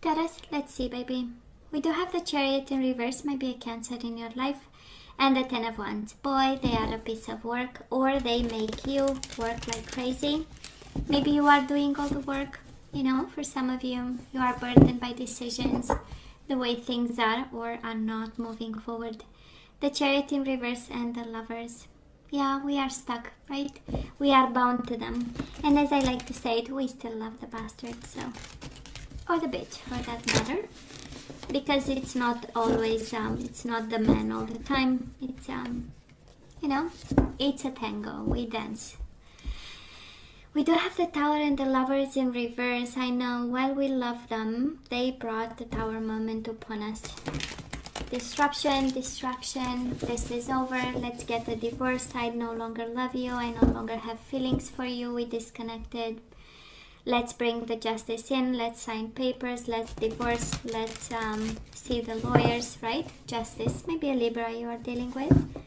Taurus, let's see, baby. We do have the Chariot in reverse, maybe a Cancer in your life, and the Ten of Wands. Boy, they are a piece of work, or they make you work like crazy. Maybe you are doing all the work. You know, for some of you, you are burdened by decisions, the way things are or are not moving forward. The Chariot in reverse and the Lovers. Yeah, we are stuck, right? We are bound to them. And as I like to say it, we still love the bastard, so... or the bitch, for that matter. Because it's not always, it's not the man all the time. It's, you know, it's a tango. We dance. We do have the Tower and the Lovers in reverse. I know, while we love them, they brought the Tower moment upon us. Disruption, distraction, this is over, let's get a divorce, I no longer love you, I no longer have feelings for you, we disconnected. Let's bring the justice in, let's sign papers, let's divorce, let's see the lawyers, right? Justice, maybe a Libra you are dealing with.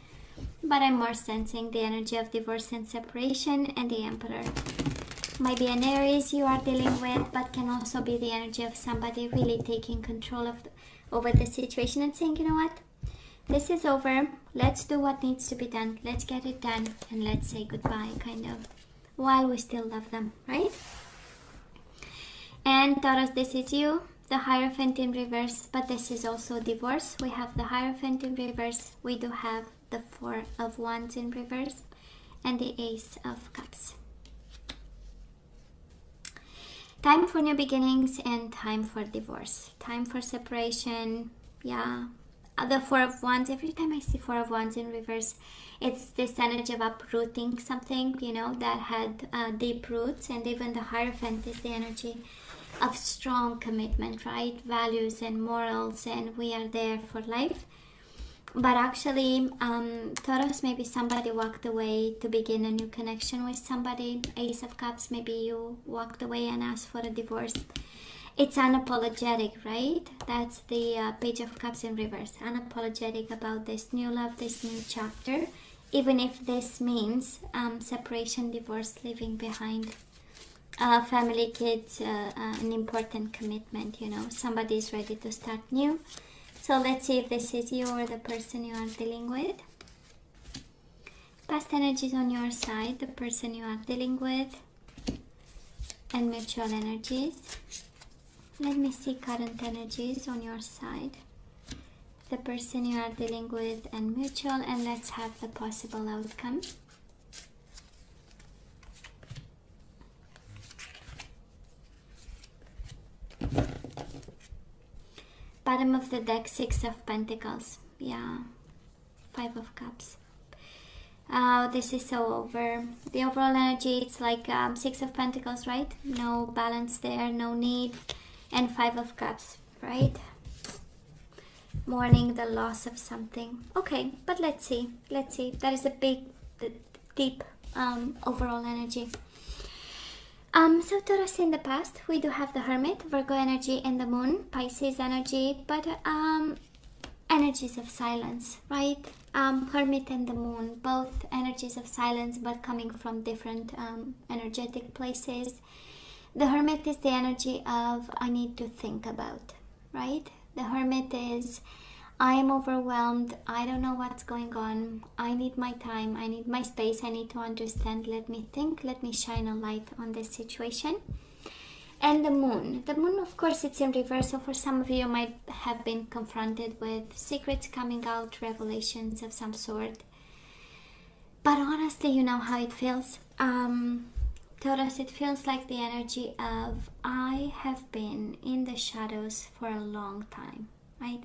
But I'm more sensing the energy of divorce and separation, and the Emperor. Might be an Aries you are dealing with, but can also be the energy of somebody really taking control of over the situation and saying, you know what, this is over, let's do what needs to be done, let's get it done, and let's say goodbye, kind of, while we still love them, right? And Taurus, this is you, the Hierophant in reverse, but this is also divorce. We have the Hierophant in reverse, we do have the Four of Wands in reverse, and the Ace of Cups. Time for new beginnings and time for divorce. Time for separation. Yeah. The Four of Wands. Every time I see Four of Wands in reverse, it's this energy of uprooting something, you know, that had deep roots. And even the Hierophant is the energy of strong commitment, right? Values and morals, and we are there for life. But actually, Taurus, maybe somebody walked away to begin a new connection with somebody. Ace of Cups, maybe you walked away and asked for a divorce. It's unapologetic, right? That's the Page of Cups in reverse. Unapologetic about this new love, this new chapter. Even if this means separation, divorce, leaving behind family, kids, an important commitment, you know. Somebody is ready to start new. So let's see if this is you or the person you are dealing with. Past energies on your side, the person you are dealing with, and mutual energies. Let me see current energies on your side, the person you are dealing with, and mutual, and let's have the possible outcome. Bottom of the deck, Six of Pentacles. Yeah, Five of Cups. This is so over. The overall energy, it's like Six of Pentacles, right? No balance there, no need. And Five of Cups, right? Mourning the loss of something. Okay, but let's see. Let's see. That is a big, deep overall energy. So Taurus, in the past, we do have the Hermit, Virgo energy, and the Moon, Pisces energy, but energies of silence, right? Hermit and the Moon, both energies of silence, but coming from different energetic places. The Hermit is the energy of I need to think about, right? The Hermit is I am overwhelmed, I don't know what's going on, I need my time, I need my space, I need to understand, let me think, let me shine a light on this situation. And the Moon, of course, it's in reverse, so for some of you might have been confronted with secrets coming out, revelations of some sort. But honestly, you know how it feels. Taurus, it feels like the energy of I have been in the shadows for a long time, right?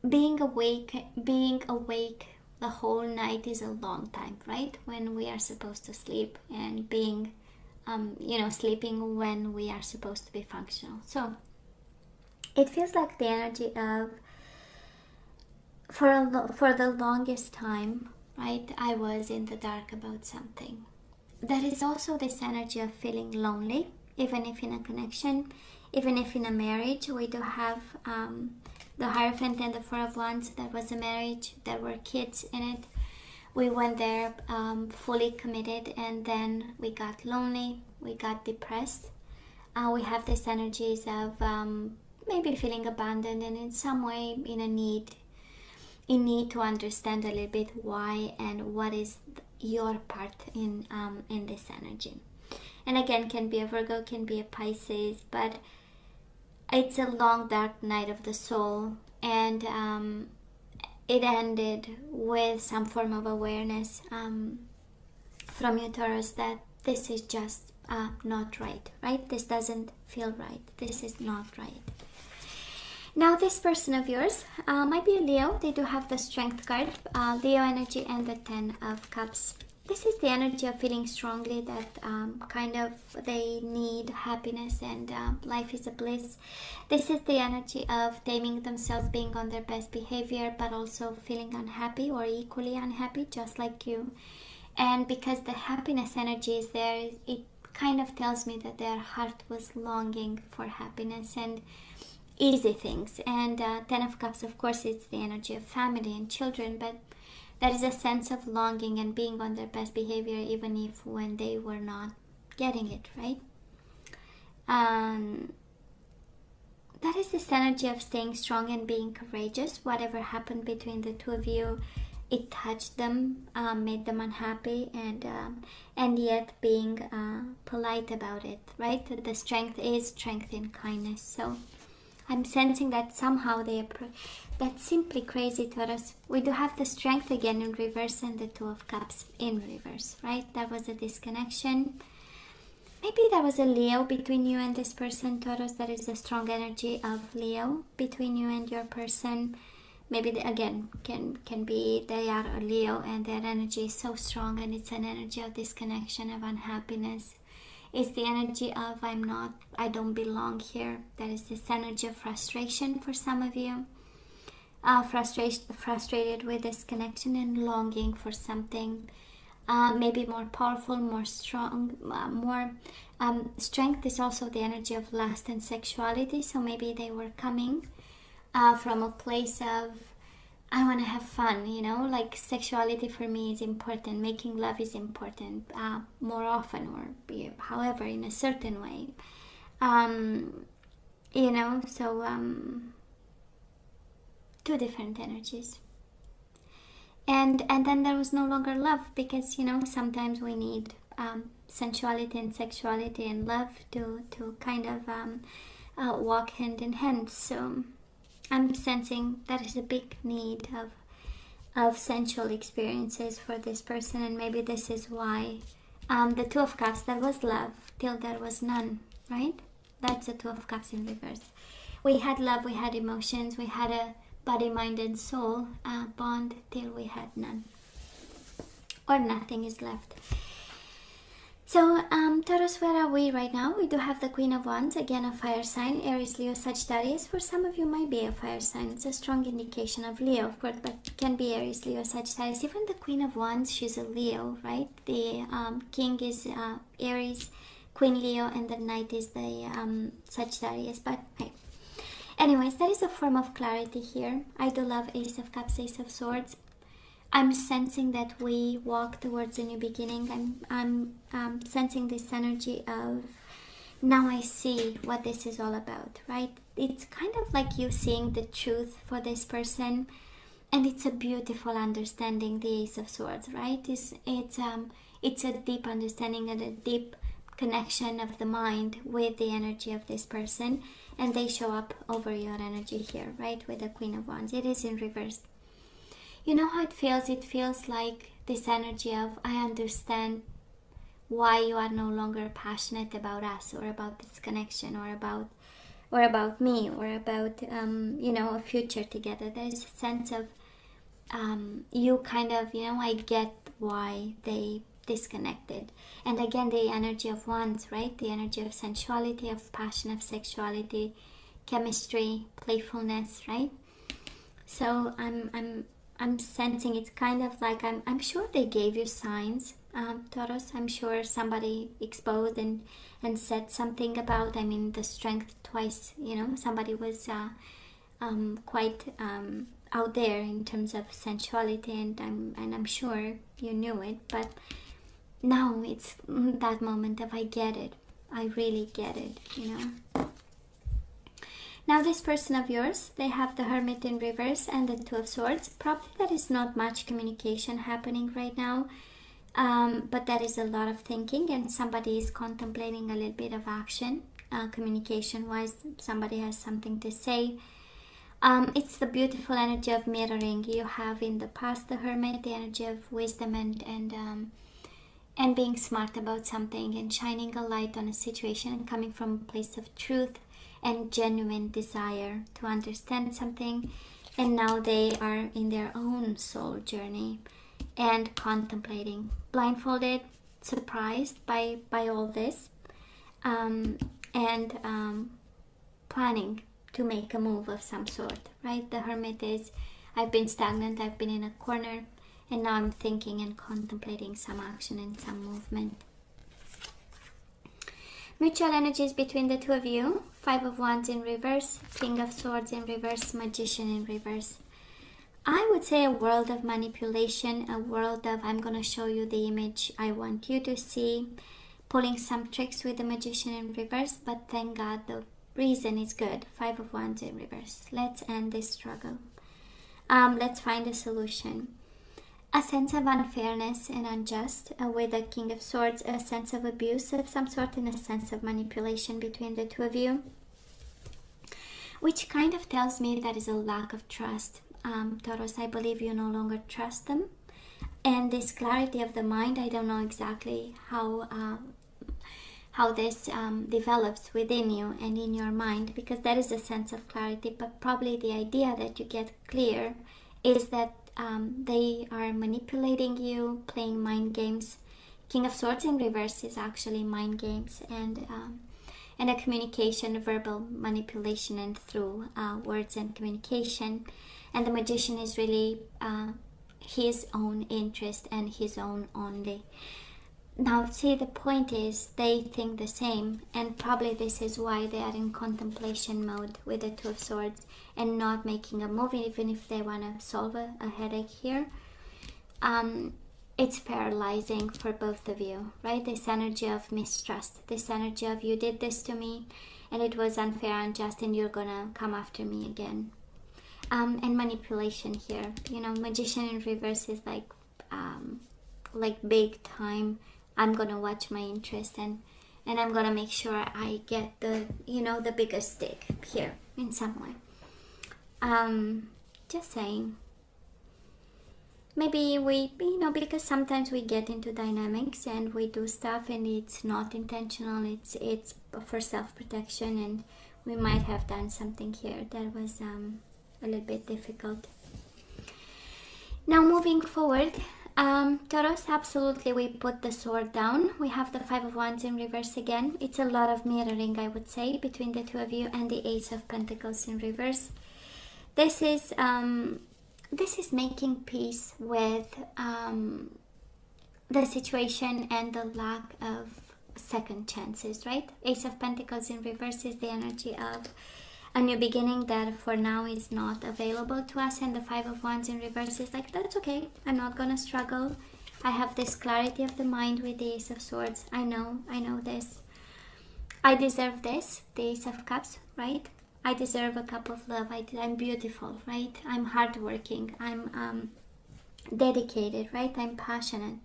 Being awake the whole night is a long time, right? When we are supposed to sleep, and being, sleeping when we are supposed to be functional. So it feels like the energy of, for the longest time, right, I was in the dark about something. There is also this energy of feeling lonely, even if in a connection. Even if in a marriage, we do have the Hierophant and the Four of Wands. There was a marriage, there were kids in it. We went there fully committed, and then we got lonely. we got depressed. We have these energies of maybe feeling abandoned and in some way in need to understand a little bit why and what is your part in this energy. And again, can be a Virgo, can be a Pisces, but it's a long dark night of the soul, and it ended with some form of awareness from you, Taurus, that this is just not right? This doesn't feel right. This is not right. Now, this person of yours might be a Leo. They do have the Strength card, Leo energy, and the Ten of Cups. This is the energy of feeling strongly that kind of they need happiness and life is a bliss. This is the energy of taming themselves, being on their best behavior, but also feeling unhappy or equally unhappy, just like you. And because the happiness energy is there, it kind of tells me that their heart was longing for happiness and easy things. And Ten of Cups, of course, it's the energy of family and children, but there is a sense of longing and being on their best behavior, even if when they were not getting it, right? That is this energy of staying strong and being courageous. Whatever happened between the two of you, it touched them, made them unhappy, and yet being polite about it, right? The strength is strength in kindness. So I'm sensing that somehow that's simply crazy, Taurus. We do have the Strength again in reverse and the Two of Cups in reverse, right? There was a disconnection. Maybe there was a Leo between you and this person, Taurus. There is a strong energy of Leo between you and your person. Maybe again can be they are a Leo and their energy is so strong, and it's an energy of disconnection, of unhappiness. It's the energy of I don't belong here. There is this energy of frustration for some of you. Frustrated with this connection and longing for something maybe more powerful, more strong, more strength is also the energy of lust and sexuality. So maybe they were coming from a place of I want to have fun, like sexuality for me is important, making love is important more often, or however, in a certain way, so two different energies. And then there was no longer love, because sometimes we need sensuality and sexuality and love to kind of walk hand in hand. So I'm sensing that is a big need of sensual experiences for this person, and maybe this is why the Two of Cups, there was love till there was none, right? That's the Two of Cups in reverse. We had love, we had emotions, we had a body, mind and soul bond till we had none, or nothing is left. So Taurus, where are we right now? We do have the Queen of Wands, again a fire sign, Aries, Leo, Sagittarius. For some of you might be a fire sign. It's a strong indication of Leo, of course, but can be Aries, Leo, Sagittarius. Even the Queen of Wands, she's a Leo, right? The King is Aries, Queen Leo, and the Knight is the Sagittarius. But hey, anyways, there is a form of clarity here. I do love Ace of Cups, Ace of Swords. I'm sensing that we walk towards a new beginning. I'm sensing this energy of now I see what this is all about, right? It's kind of like you seeing the truth for this person, and it's a beautiful understanding, the Ace of Swords, right? It's a deep understanding and a deep connection of the mind with the energy of this person, and they show up over your energy here, right? With the Queen of Wands. It is in reverse. You know how it feels? It feels like this energy of I understand why you are no longer passionate about us, or about this connection, or about me, or about a future together. There's a sense of you kind of I get why they disconnected. And again, the energy of Wands, right? The energy of sensuality, of passion, of sexuality, chemistry, playfulness, right? So I'm sensing it's kind of like I'm sure they gave you signs, Taurus. I'm sure somebody exposed and said something about, the Strength twice, somebody was quite out there in terms of sensuality, and I'm sure you knew it, but now it's that moment of I get it. I really get it, you know. Now this person of yours, they have the Hermit in reverse and the Two of Swords. Probably there is not much communication happening right now, but there is a lot of thinking, and somebody is contemplating a little bit of action, communication-wise. Somebody has something to say. It's the beautiful energy of mirroring. You have in the past the Hermit, the energy of wisdom and being smart about something and shining a light on a situation and coming from a place of truth and genuine desire to understand something. And now they are in their own soul journey and contemplating, blindfolded, surprised by all this, and planning to make a move of some sort, right? The Hermit is, I've been stagnant, I've been in a corner, and now I'm thinking and contemplating some action and some movement. Mutual energies between the two of you. Five of Wands in reverse, King of Swords in reverse, Magician in reverse. I would say a world of manipulation, a world of I'm going to show you the image I want you to see, pulling some tricks with the Magician in reverse, but thank God the reason is good. Five of Wands in reverse. Let's end this struggle. Let's find a solution. A sense of unfairness and unjust with the King of Swords, a sense of abuse of some sort and a sense of manipulation between the two of you, which kind of tells me there is a lack of trust. Taurus, I believe you no longer trust them. And this clarity of the mind, I don't know exactly how this develops within you and in your mind, because there is a sense of clarity, but probably the idea that you get clear is that they are manipulating you, playing mind games. King of Swords in reverse is actually mind games and a communication, verbal manipulation, and through words and communication. And the Magician is really his own interest and his own only. Now, see, the point is they think the same, and probably this is why they are in contemplation mode with the Two of Swords and not making a move, even if they want to solve a headache here. It's paralyzing for both of you, right? This energy of mistrust, this energy of you did this to me and it was unfair, unjust, and you're gonna come after me again. And manipulation here, you know, Magician in reverse is like big time. I'm gonna watch my interest and I'm gonna make sure I get the, you know, the biggest stick here in some way. Just saying. Maybe we, you know, because sometimes we get into dynamics and we do stuff and it's not intentional, it's for self-protection, and we might have done something here that was a little bit difficult. Now moving forward, Taurus, absolutely we put the sword down. We have the Five of Wands in reverse again. It's a lot of mirroring, I would say, between the two of you, and the Ace of Pentacles in reverse. This is making peace with the situation and the lack of second chances, right? Ace of Pentacles in reverse is the energy of a new beginning that for now is not available to us, and the Five of Wands in reverse is like, that's okay, I'm not gonna struggle. I have this clarity of the mind with the Ace of Swords. I know this. I deserve this, the Ace of Cups, right? I deserve a cup of love. I'm beautiful, right? I'm hardworking. I'm dedicated, right? I'm passionate.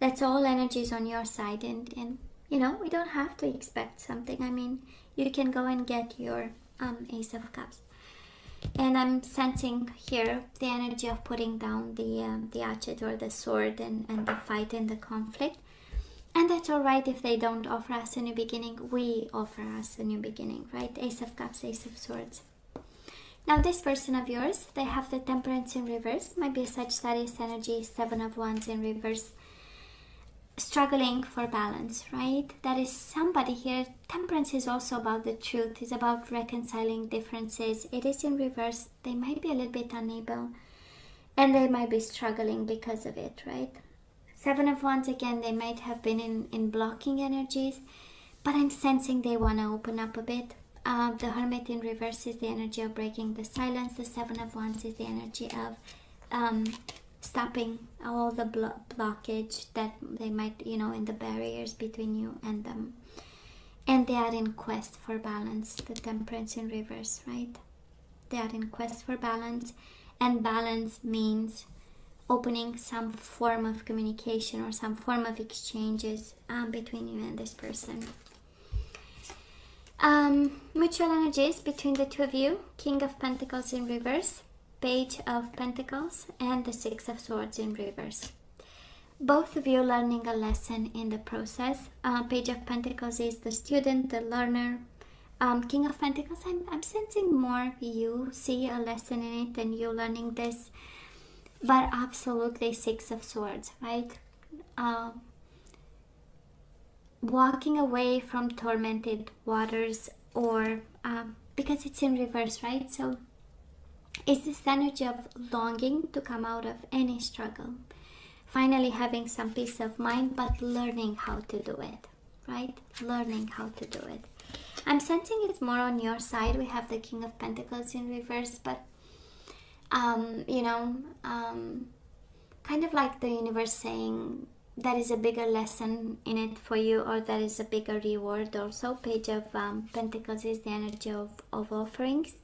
That's all energies on your side, and you know, we don't have to expect something. I mean, you can go and get your Ace of Cups. And I'm sensing here the energy of putting down the hatchet or the sword and the fight and the conflict. And that's all right if they don't offer us a new beginning. We offer us a new beginning, right? Ace of Cups, Ace of Swords. Now this person of yours, they have the Temperance in reverse. Might be a Sagittarius energy, Seven of Wands in reverse. Struggling for balance, right? That is somebody here. Temperance is also about the truth. It's about reconciling differences. It is in reverse. They might be a little bit unable, and they might be struggling because of it, right? Seven of Wands, again, they might have been in blocking energies, but I'm sensing they want to open up a bit. The Hermit in reverse is the energy of breaking the silence. The Seven of Wands is the energy of stopping all the blockage that they might, in the barriers between you and them. And they are in quest for balance, the Temperance in reverse, right? They are in quest for balance, and balance means opening some form of communication or some form of exchanges between you and this person. Mutual energies between the two of you: King of Pentacles in reverse, Page of Pentacles, and the Six of Swords in reverse. Both of you learning a lesson in the process. Page of Pentacles is the student, the learner. King of Pentacles, I'm sensing more you see a lesson in it and you learning this. But absolutely Six of Swords, right? Walking away from tormented waters, or because it's in reverse, right? So it's this energy of longing to come out of any struggle. Finally having some peace of mind, but learning how to do it, right? Learning how to do it. I'm sensing it's more on your side. We have the King of Pentacles in reverse, but kind of like the universe saying there is a bigger lesson in it for you, or there is a bigger reward also. Page of Pentacles is the energy of offerings,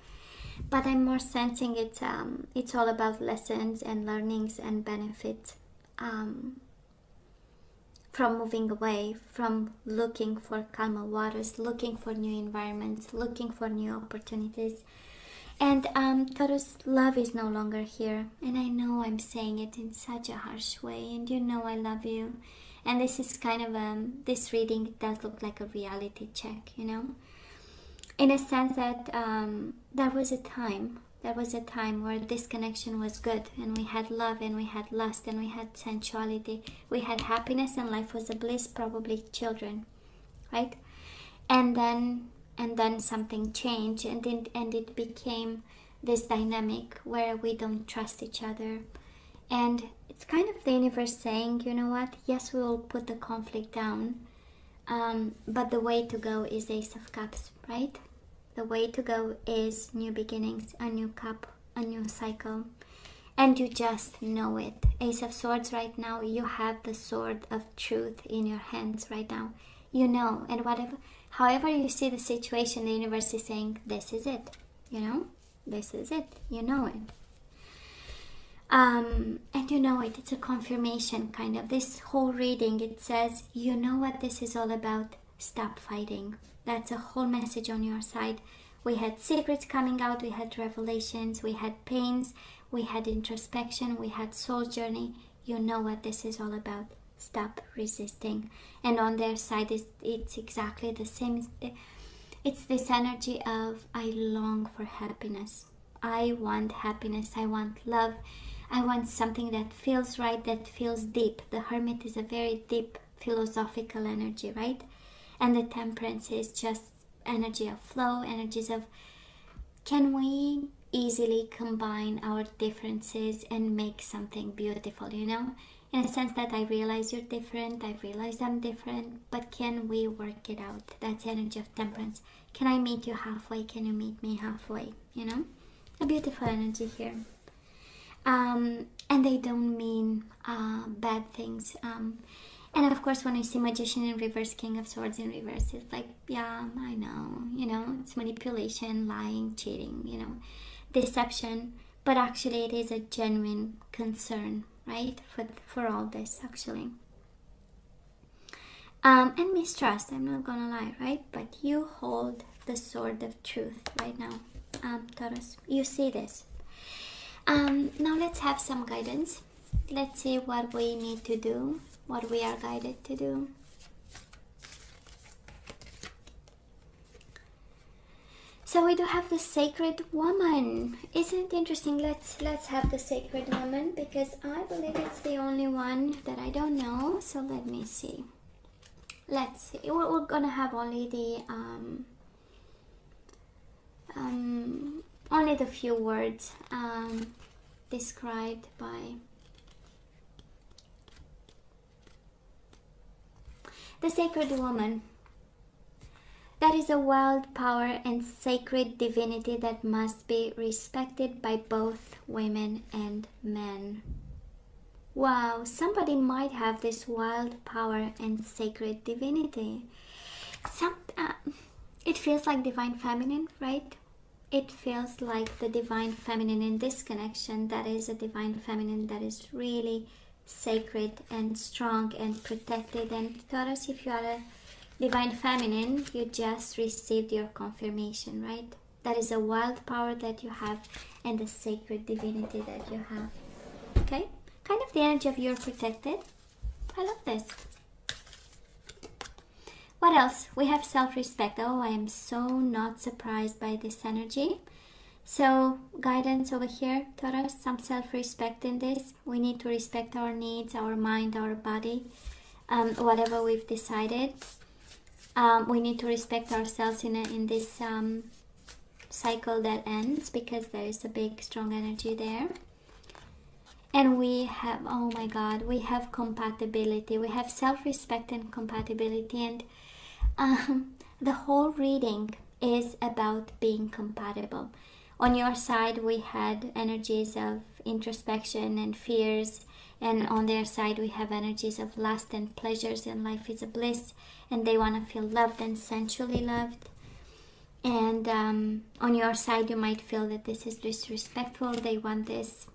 but I'm more sensing it's all about lessons and learnings and benefits from moving away, from looking for calmer waters, looking for new environments, looking for new opportunities. And Taurus, love is no longer here. And I know I'm saying it in such a harsh way, and you know I love you. And this is kind of this reading, it does look like a reality check, in a sense that there was a time where this connection was good, and we had love, and we had lust, and we had sensuality, we had happiness, and life was a bliss, probably children, right? And then something changed, and it became this dynamic where we don't trust each other. And it's kind of the universe saying, you know what, yes, we will put the conflict down, but the way to go is Ace of Cups, right? The way to go is new beginnings, a new cup, a new cycle, and you just know it. Ace of Swords right now, you have the sword of truth in your hands right now, and however you see the situation, the universe is saying, this is it, this is it, it. And it's a confirmation, kind of. This whole reading, it says, you know what this is all about, stop fighting. That's a whole message on your side. We had secrets coming out, we had revelations, we had pains, we had introspection, we had soul journey. You know what this is all about. Stop resisting. And on their side, it's exactly the same. It's this energy of, I long for happiness. I want happiness. I want love. I want something that feels right, that feels deep. The Hermit is a very deep philosophical energy, right? And the Temperance is just energy of flow, energies of, can we easily combine our differences and make something beautiful, in a sense that I realize you're different, I realize I'm different, but can we work it out? That's energy of Temperance. Can I meet you halfway? Can you meet me halfway? A beautiful energy here. And they don't mean bad things. And of course, when I see Magician in reverse, King of Swords in reverse, it's like, yeah, I know, it's manipulation, lying, cheating, deception. But actually, it is a genuine concern, right, for all this, actually. And mistrust, I'm not gonna lie, right? But you hold the sword of truth right now, Taurus. You see this. Now let's have some guidance. Let's see what we need to do, what we are guided to do. So we do have the Sacred Woman. Isn't it interesting? Let's have the Sacred Woman, because I believe it's the only one that I don't know. So let me see. Let's see. We're gonna have only the few words described by the Sacred Woman. That is a wild power and sacred divinity that must be respected by both women and men. Wow, somebody might have this wild power and sacred divinity. It feels like divine feminine, right? It feels like the divine feminine in this connection. That is a divine feminine that is really sacred and strong and protected. And Taurus, if you are a divine feminine, you just received your confirmation, right? That is a wild power that you have and the sacred divinity that you have. Okay? Kind of the energy of you're protected. I love this. What else? We have self-respect. Oh, I am so not surprised by this energy. So, guidance over here, Taurus, some self-respect in this. We need to respect our needs, our mind, our body, whatever we've decided. We need to respect ourselves in this cycle that ends, because there is a big, strong energy there. And we have, oh my God, we have compatibility. We have self-respect and compatibility. And the whole reading is about being compatible. On your side, we had energies of introspection and fears. And on their side, we have energies of lust and pleasures. And life is a bliss. And they want to feel loved and sensually loved. And on your side, you might feel that this is disrespectful. They want this.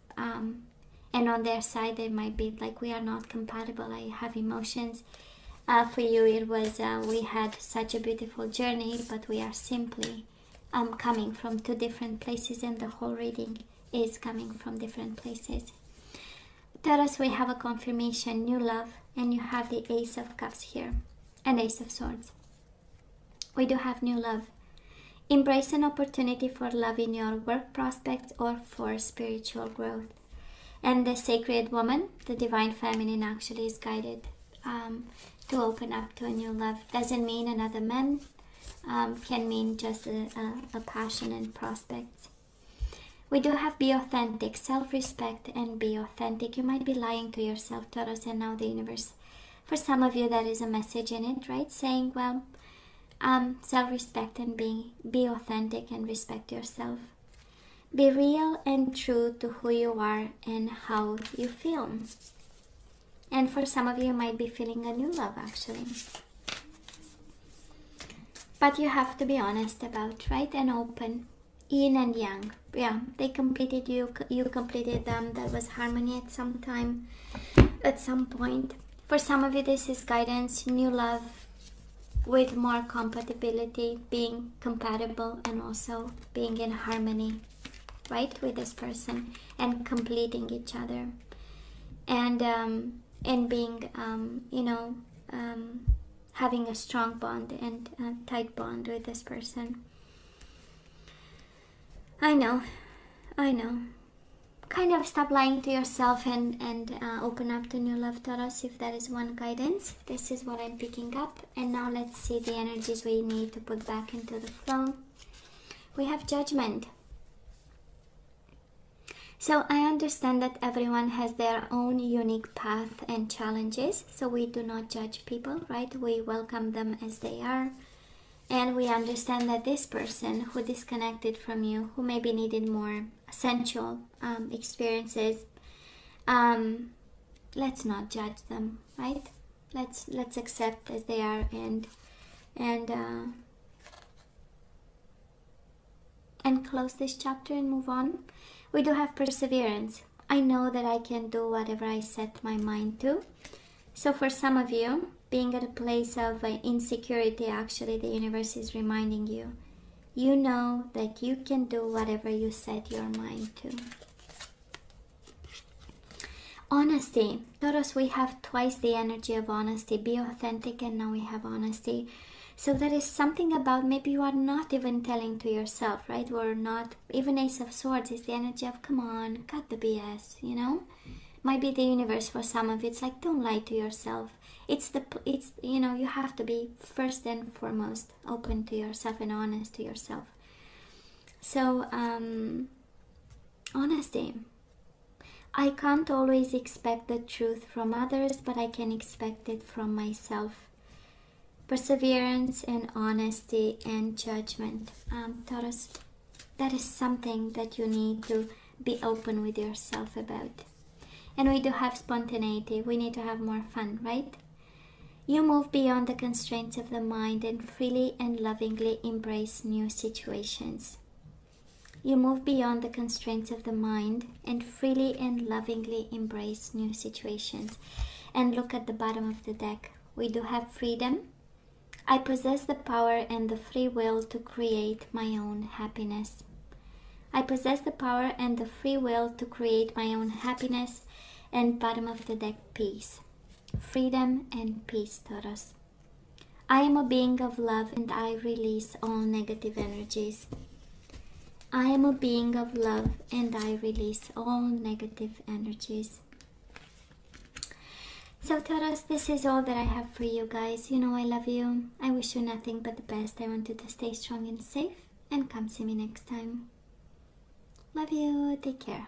And on their side, they might be like, we are not compatible. I have emotions. For you, it was, we had such a beautiful journey, but we are simply coming from two different places, and the whole reading is coming from different places. Taurus, we have a confirmation, new love, and you have the Ace of Cups here, and Ace of Swords. We do have new love. Embrace an opportunity for love in your work prospects or for spiritual growth. And the sacred woman, the divine feminine, actually is guided to open up to a new love. Doesn't mean another man, can mean just a passion and prospects. We do have be authentic, self-respect, and be authentic. You might be lying to yourself, Taurus, and now the universe. For some of you, that is a message in it, right? Saying, well, self-respect and be authentic and respect yourself. Be real and true to who you are and how you feel. And for some of you, you might be feeling a new love, actually. But you have to be honest about, right? And open. Yin and yang. Yeah, they completed you. You completed them. There was harmony at some time, at some point. For some of you, this is guidance, new love, with more compatibility, being compatible, and also being in harmony, right, with this person, and completing each other, and being having a strong bond and a tight bond with this person. I know. Kind of stop lying to yourself and open up to new love, Taurus, if that is one guidance. This is what I'm picking up. And now let's see the energies we need to put back into the flow. We have judgment. So I understand that everyone has their own unique path and challenges. So we do not judge people, right? We welcome them as they are. And we understand that this person who disconnected from you, who maybe needed more sensual experiences, let's not judge them, right? Let's accept as they are and close this chapter and move on. We do have perseverance. I know that I can do whatever I set my mind to. So for some of you, being at a place of insecurity, actually the universe is reminding you, you know that you can do whatever you set your mind to. Honesty. Taurus, we have twice the energy of honesty. Be authentic, and now we have honesty. So there is something about maybe you are not even telling to yourself, right? Or not. Even Ace of Swords is the energy of, come on, cut the BS, you know? Might be the universe for some of it. It's like, don't lie to yourself. You have to be first and foremost open to yourself and honest to yourself. So, honesty. I can't always expect the truth from others, but I can expect it from myself. Perseverance and honesty and judgment. Taurus, that is something that you need to be open with yourself about. And we do have spontaneity. We need to have more fun, right? You move beyond the constraints of the mind and freely and lovingly embrace new situations. You move beyond the constraints of the mind and freely and lovingly embrace new situations. And look at the bottom of the deck. We do have freedom. I possess the power and the free will to create my own happiness. I possess the power and the free will to create my own happiness. And bottom of the deck, peace. Freedom and peace, Taurus. I am a being of love and I release all negative energies. I am a being of love and I release all negative energies. So Taurus, this is all that I have for you guys. You know I love you. I wish you nothing but the best. I want you to stay strong and safe, and come see me next time. Love you. Take care.